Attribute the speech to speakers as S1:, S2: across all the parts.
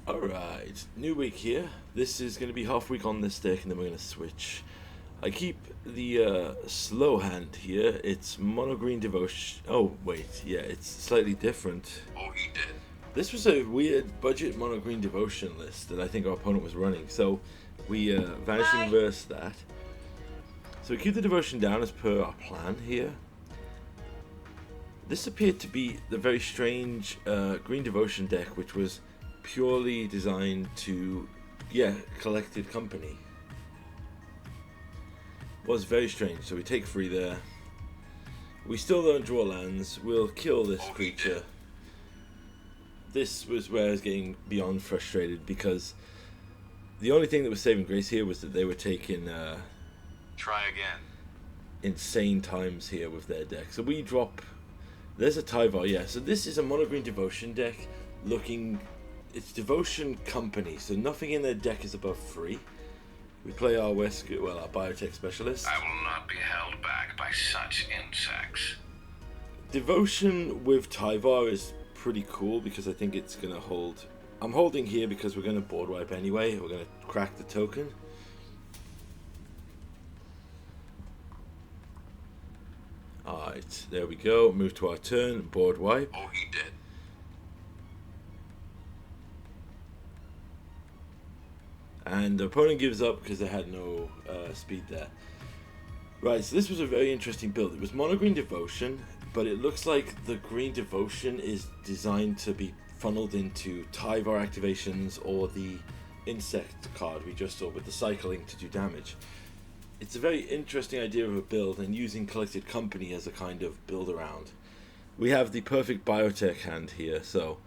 S1: Alright, new week here. This is going to be half week on this deck and then we're going to switch. I keep the slow hand here. It's mono green devotion. Oh, wait, yeah, it's slightly different.
S2: Oh, he did.
S1: This was a weird budget mono green devotion list that I think our opponent was running. So we vanishing reverse that. So we keep the devotion down as per our plan here. This appeared to be the very strange green devotion deck, which was purely designed to, collected company. Was very strange. So we take 3 there. We still don't draw lands. We'll kill this creature. This was where I was getting beyond frustrated because the only thing that was saving grace here was that they were taking
S2: Try again.
S1: insane times here with their deck. So we drop. There's a Tyvar, yeah. So this is a mono green devotion deck looking. It's devotion company, so nothing in their deck is above 3. We play our our biotech specialist.
S2: I will not be held back by such insects.
S1: Devotion with Tyvar is pretty cool because I think it's gonna hold. I'm holding here because we're gonna board wipe anyway. We're gonna crack the token. Alright, there we go. Move to our turn, board wipe.
S2: Oh, he did.
S1: And the opponent gives up because they had no speed there. Right, so this was a very interesting build. It was mono green devotion, but it looks like the green devotion is designed to be funneled into Tyvar activations or the insect card we just saw with the cycling to do damage. It's a very interesting idea of a build and using collected company as a kind of build around. We have the perfect biotech hand here, so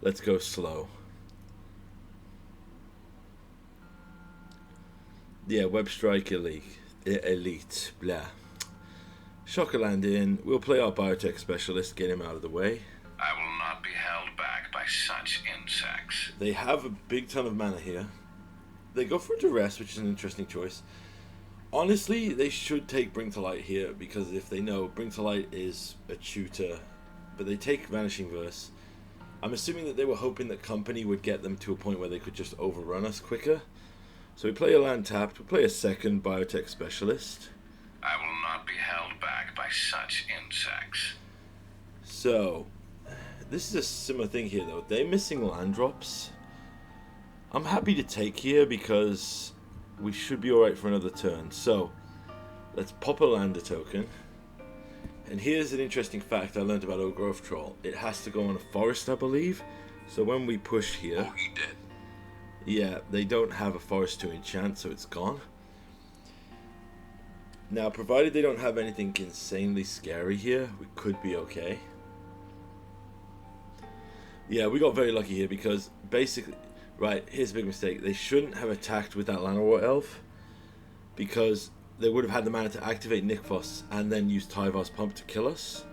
S1: let's go slow. Yeah, Web Strike Elite, blah. Shocker land in. We'll play our biotech specialist, get him out of the way.
S2: I will not be held back by such insects.
S1: They have a big ton of mana here. They go for duress, which is an interesting choice. Honestly, they should take Bring to Light here because if they know Bring to Light is a tutor, but they take Vanishing Verse. I'm assuming that they were hoping that company would get them to a point where they could just overrun us quicker. So we play a land tapped, we play a second biotech specialist.
S2: I will not be held back by such insects.
S1: So, this is a similar thing here though. They're missing land drops. I'm happy to take here because we should be alright for another turn. So, let's pop a lander token. And here's an interesting fact I learned about Old Growth Troll. It has to go on a forest, I believe. So when we push here...
S2: Oh, he did.
S1: Yeah, they don't have a forest to enchant, so it's gone. Now, provided they don't have anything insanely scary here, we could be okay. Yeah, we got very lucky here because basically... Right, here's a big mistake. They shouldn't have attacked with that Llanowar Elf because they would have had the mana to activate Nykthos and then use Tyvar's Pump to kill us.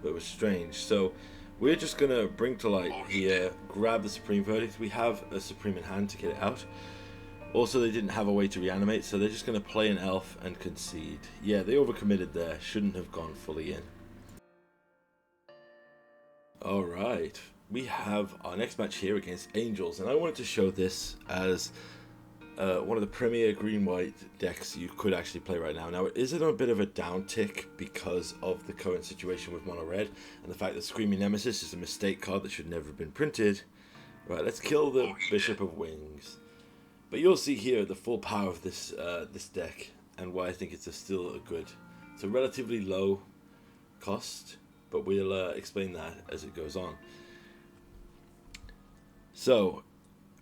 S1: But it was strange. So... We're just going to Bring to Light here, grab the Supreme Verdict. We have a Supreme in hand to get it out. Also, they didn't have a way to reanimate, so they're just going to play an Elf and concede. Yeah, they overcommitted there. Shouldn't have gone fully in. Alright, we have our next match here against Angels, and I wanted to show this as one of the premier green-white decks you could actually play right now. Now, is it a bit of a downtick because of the current situation with mono red and the fact that Screaming Nemesis is a mistake card that should never have been printed? Right, let's kill the Bishop of Wings. But you'll see here the full power of this this deck and why I think it's still a good. It's a relatively low cost, but we'll explain that as it goes on. So,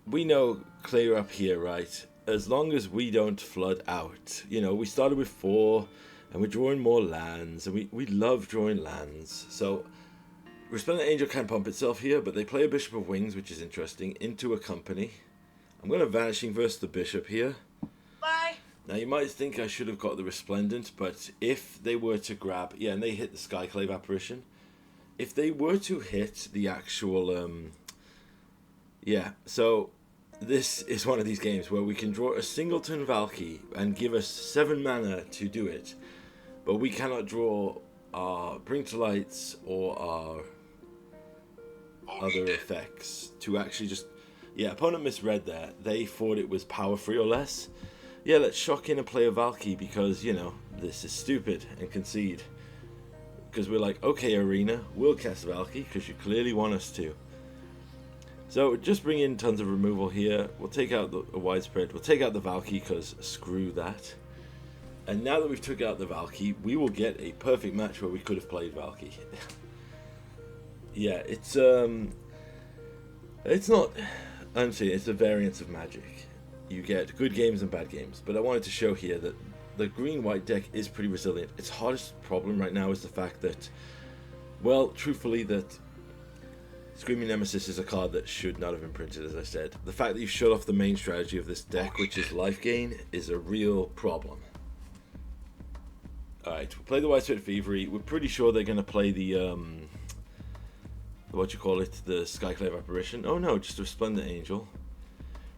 S1: we know clear up here, right? As long as we don't flood out. You know, we started with 4 and we're drawing more lands and we love drawing lands. So, Resplendent Angel can pump itself here, but they play a Bishop of Wings, which is interesting, into a company. I'm going to Vanishing Verse the Bishop here.
S3: Bye.
S1: Now, you might think I should have got the Resplendent, but if they were to grab... Yeah, and they hit the Skyclave Apparition. If they were to hit the actual... Yeah, so... This is one of these games where we can draw a singleton Valky and give us 7 mana to do it. But we cannot draw our Bring to Lights or our other effects to actually just Yeah, opponent misread there. They thought it was power 3 or less. Yeah, let's shock in and play a Valky because, you know, this is stupid, and concede. Because we're like, okay, Arena, we'll cast Valky because you clearly want us to. So just bring in tons of removal here. We'll take out the widespread. We'll take out the Valky because screw that. And now that we've took out the Valky, we will get a perfect match where we could have played Valky. Yeah, it's not, I'm saying it's a variance of Magic. You get good games and bad games, but I wanted to show here that the green-white deck is pretty resilient. Its hardest problem right now is the fact that, well, truthfully, that Screaming Nemesis is a card that should not have been printed, as I said. The fact that you shut off the main strategy of this deck, which is life gain, is a real problem. Alright, we'll play the Widespread Thievery. We're pretty sure they're going to play the, what you call it, the Skyclave Apparition. Oh no, just a Resplendent Angel.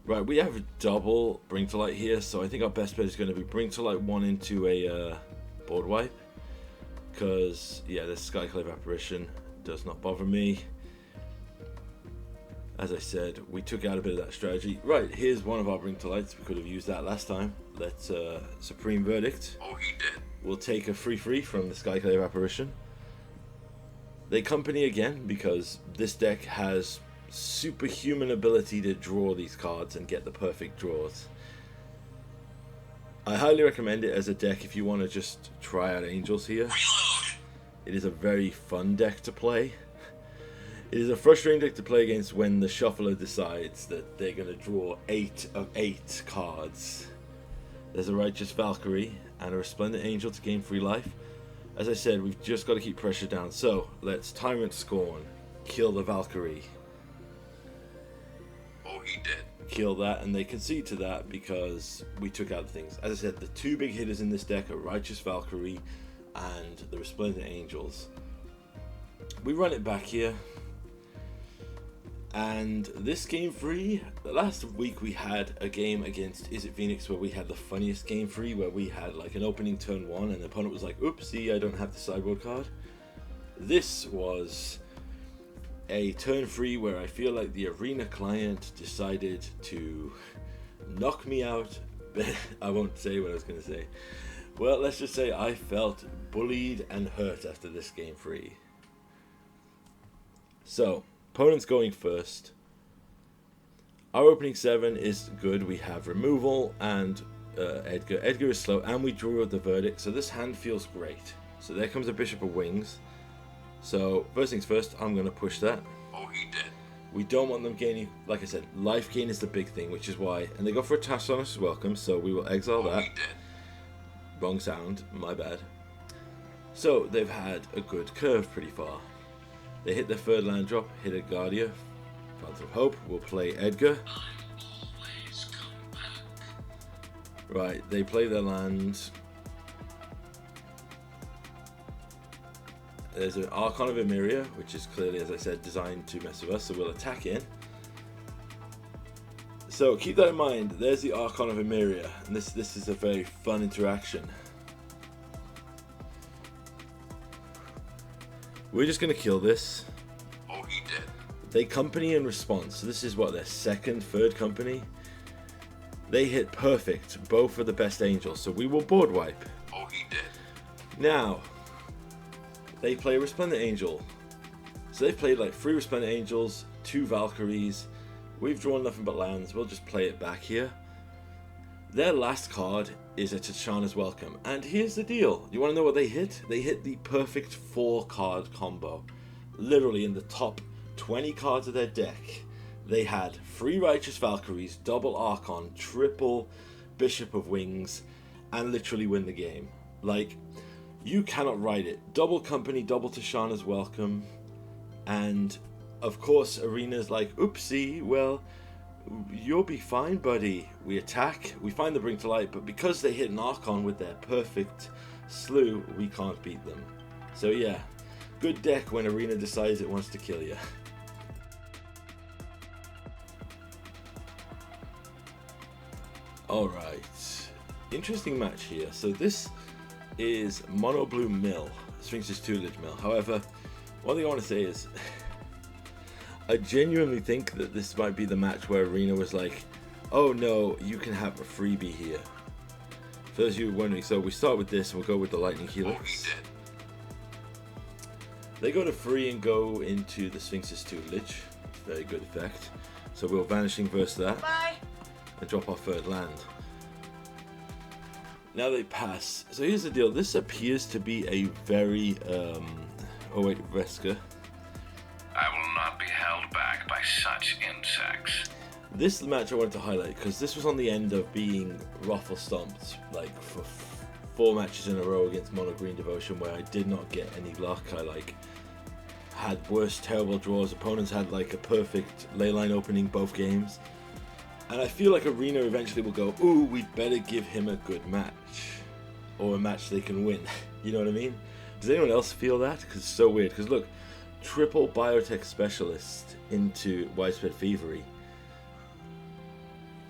S1: Right, we have a double Bring to Light here, so I think our best bet is going to be Bring to Light 1 into a board wipe. Because, yeah, this Skyclave Apparition does not bother me. As I said, we took out a bit of that strategy. Right, here's one of our Bring to Lights. We could have used that last time. Let's Supreme Verdict.
S2: Oh, he did.
S1: We'll take a 3/3 from the Skyclave Apparition. They company again because this deck has superhuman ability to draw these cards and get the perfect draws. I highly recommend it as a deck if you want to just try out Angels here.
S2: Reload.
S1: It is a very fun deck to play. It is a frustrating deck to play against when the shuffler decides that they're going to draw 8 of 8 cards. There's a Righteous Valkyrie and a Resplendent Angel to gain free life. As I said, we've just got to keep pressure down. So, let's Tyrant Scorn. Kill the Valkyrie.
S2: Oh, he did.
S1: Kill that, and they concede to that because we took out the things. As I said, the two big hitters in this deck are Righteous Valkyrie and the Resplendent Angels. We run it back here. And this game 3, last week we had a game against Is It Phoenix where we had the funniest game 3 where we had like an opening turn 1 and the opponent was like, oopsie, I don't have the sideboard card. This was a turn 3 where I feel like the Arena client decided to knock me out. I won't say what I was going to say. Well, let's just say I felt bullied and hurt after this game 3. So, opponent's going first. Our opening 7 is good. We have removal and Edgar. Edgar is slow, and we drew the Verdict, so this hand feels great. So there comes a Bishop of Wings. So first things first, I'm going to push that.
S2: Oh, he did.
S1: We don't want them gaining, like I said, life gain is the big thing, which is why, and they go for a Tashanis Welcome, so we will exile that.
S2: He did.
S1: Wrong sound, my bad. So they've had a good curve pretty far. They hit their third land drop, hit a Guardia, Fountain of Hope, we'll play Edgar.
S2: Always come back.
S1: Right, they play their land. There's an Archon of Emeria, which is clearly, as I said, designed to mess with us, so we'll attack in. So keep that in mind, there's the Archon of Emeria, and this is a very fun interaction. We're just going to kill this.
S2: Oh, he did.
S1: They company in response, so this is what, their second, third company? They hit perfect, both are the best angels, so we will board wipe.
S2: Oh, he did.
S1: Now, they play Resplendent Angel. So they've played like 3 Resplendent Angels, 2 Valkyries. We've drawn nothing but lands. We'll just play it back here. Their last card is a Tachana's Welcome. And here's the deal. You want to know what they hit? They hit the perfect 4-card combo. Literally in the top 20 cards of their deck. They had 3 Righteous Valkyries, double Archon, triple Bishop of Wings, and literally win the game. Like, you cannot write it. Double company, double Tachana's Welcome. And, of course, Arena's like, oopsie, well, you'll be fine, buddy. We attack, we find the Bring to Light, but because they hit an Archon with their perfect slew, we can't beat them. So yeah, good deck when Arena decides it wants to kill you. Alright, interesting match here. So this is Mono Blue Mill, Sphinx's Tutelage Mill. However, one thing I want to say is, I genuinely think that this might be the match where Arena was like, oh no, you can have a freebie here. For those of you wondering, so we start with this and we'll go with the Lightning Helix. They go to free and go into the Sphinx's tutelage. Very good effect. So we'll Vanishing verse that.
S3: Bye.
S1: And drop our third land. Now they pass. So here's the deal. This appears to be a very... oh wait, Veska.
S2: I will not be held back by such insects.
S1: This is the match I wanted to highlight because this was on the end of being ruffle stomped like for 4 matches in a row against Mono Green Devotion where I did not get any luck. I like had worse terrible draws. Opponents had like a perfect ley line opening both games. And I feel like Arena eventually will go, ooh, we'd better give him a good match. Or a match they can win. You know what I mean? Does anyone else feel that? Because it's so weird. Because look, triple biotech specialist into widespread thievery.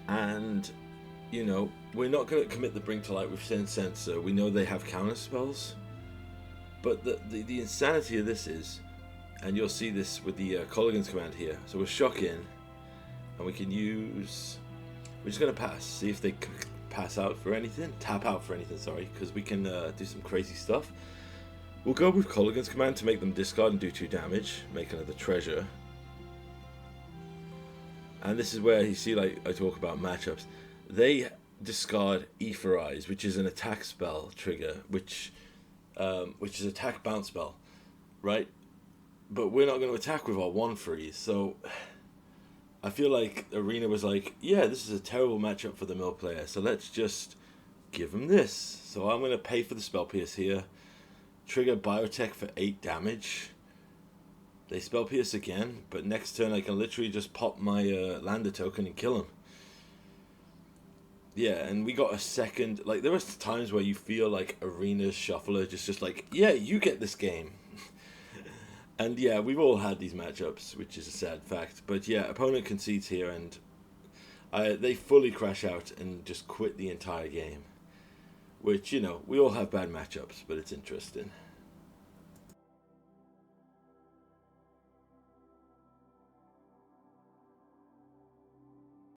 S1: And, you know, we're not going to commit the Bring to Light with Sin Sensor. We know they have counter spells. But the insanity of this is, and you'll see this with the Colligan's command here. So we'll shock in. And we can use... We're just going to pass. See if they pass out for anything. Tap out for anything, sorry. Because we can do some crazy stuff. We'll go with Colligan's command to make them discard and do 2 damage. Make another treasure. And this is where you see, like, I talk about matchups. They discard Etherize, which is an attack spell trigger. Which is attack bounce spell. Right? But we're not going to attack with our 1-freeze. So... I feel like Arena was like, yeah, this is a terrible matchup for the mill player, so let's just give him this. So I'm going to pay for the Spell Pierce here. Trigger Biotech for 8 damage. They Spell Pierce again, but next turn I can literally just pop my Lander token and kill him. Yeah, and we got a second... Like, there was times where you feel like Arena's Shuffler just like, yeah, you get this game. And yeah, we've all had these matchups, which is a sad fact. But yeah, opponent concedes here, and they fully crash out and just quit the entire game. Which, you know, we all have bad matchups, but it's interesting.